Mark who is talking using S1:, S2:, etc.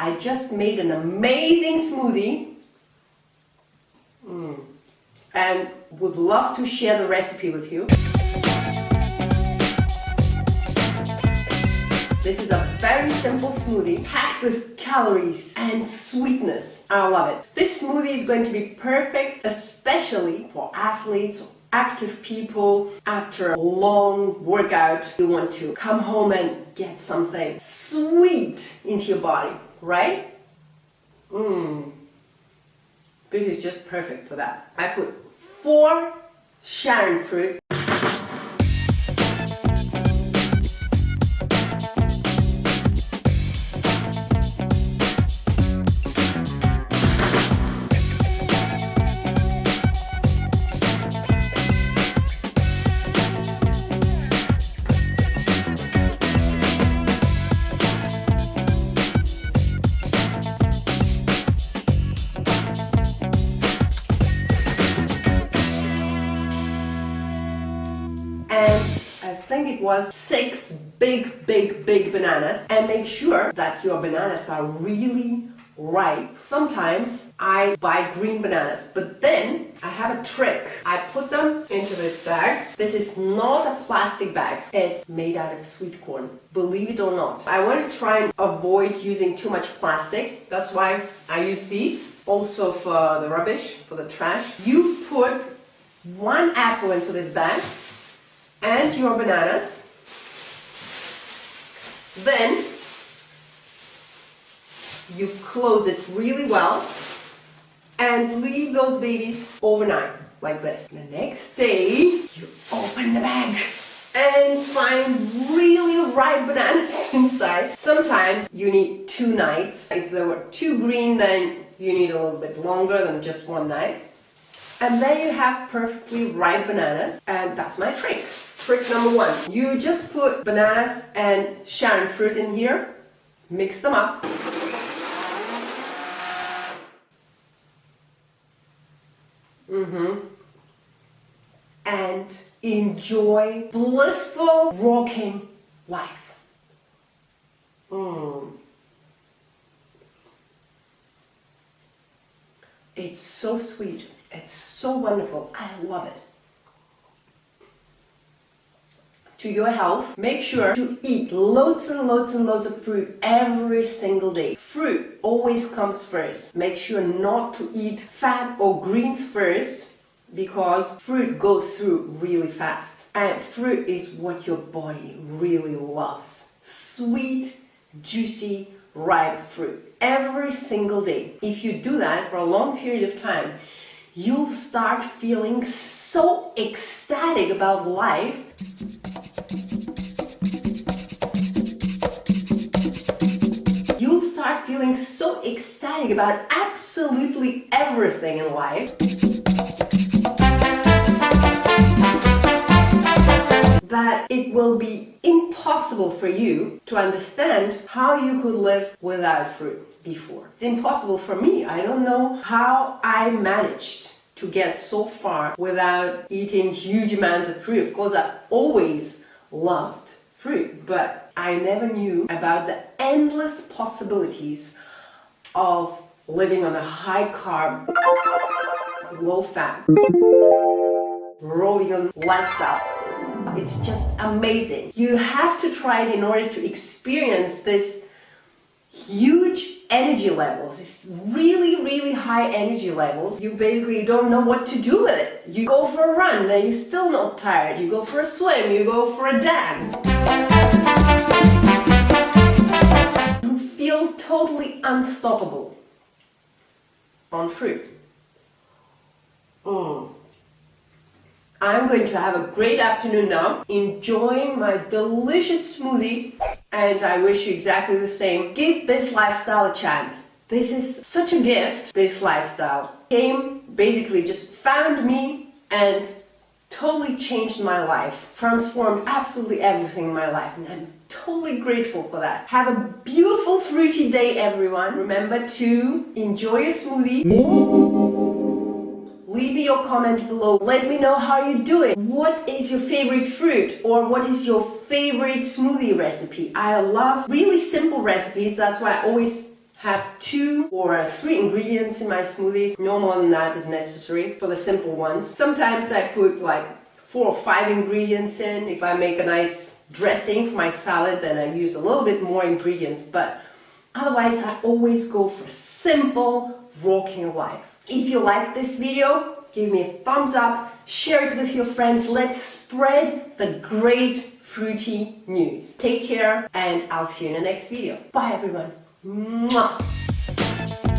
S1: I just made an amazing smoothie and would love to share the recipe with you. This is a very simple smoothie packed with calories and sweetness. I love it. This smoothie is going to be perfect, especially for athletes, active people. After a long workout, you want to come home and get something sweet into your body, right? This is just perfect for that. I put 4 Sharon fruit. And I think it was 6 big bananas. And make sure that your bananas are really ripe. Sometimes I buy green bananas, but then I have a trick. I put them into this bag. This is not a plastic bag. It's made out of sweet corn, believe it or not. I want to try and avoid using too much plastic. That's why I use these. Also for the rubbish, for the trash. You put 1 apple into this bag and your bananas. Then you close it really well and leave those babies overnight like this. The next day you open the bag and find really ripe bananas inside. Sometimes you need 2 nights. If they were too green, then you need a little bit longer than just 1 night. And then you have perfectly ripe bananas, and that's my trick. Trick number 1. You just put bananas and Sharon fruit in here, mix them up. And enjoy blissful Rawking life. It's so sweet. It's so wonderful. I love it. To your health, make sure to eat loads and loads and loads of fruit every single day. Fruit always comes first. Make sure not to eat fat or greens first, because fruit goes through really fast. And fruit is what your body really loves. Sweet, juicy, ripe fruit every single day. If you do that for a long period of time, you'll start feeling so ecstatic about life. You'll start feeling so ecstatic about absolutely everything in life that it will be impossible for you to understand how you could live without fruit before. It's impossible for me. I don't know how I managed to get so far without eating huge amounts of fruit. Of course, I always loved fruit, but I never knew about the endless possibilities of living on a high carb, low fat, raw vegan lifestyle. It's just amazing. You have to try it in order to experience this huge energy levels. It's really high energy levels. You basically don't know what to do with it. You go for a run and you're still not tired. You go for a swim, you go for a dance. You feel totally unstoppable on fruit. I'm going to have a great afternoon now, enjoying my delicious smoothie, and I wish you exactly the same. Give this lifestyle a chance. This is such a gift, this lifestyle. Basically just found me and totally changed my life, transformed absolutely everything in my life, and I'm totally grateful for that. Have a beautiful fruity day, everyone. Remember to enjoy your smoothie. Leave me your comment below. Let me know how you're doing. What is your favorite fruit, or what is your favorite smoothie recipe? I love really simple recipes. That's why I always have 2 or 3 ingredients in my smoothies. No more than that is necessary for the simple ones. Sometimes I put like 4 or 5 ingredients in. If I make a nice dressing for my salad, then I use a little bit more ingredients, but otherwise I always go for simple Rawking life. If you like this video, give me a thumbs up, share it with your friends. Let's spread the great fruity news. Take care, and I'll see you in the next video. Bye everyone. Mwah.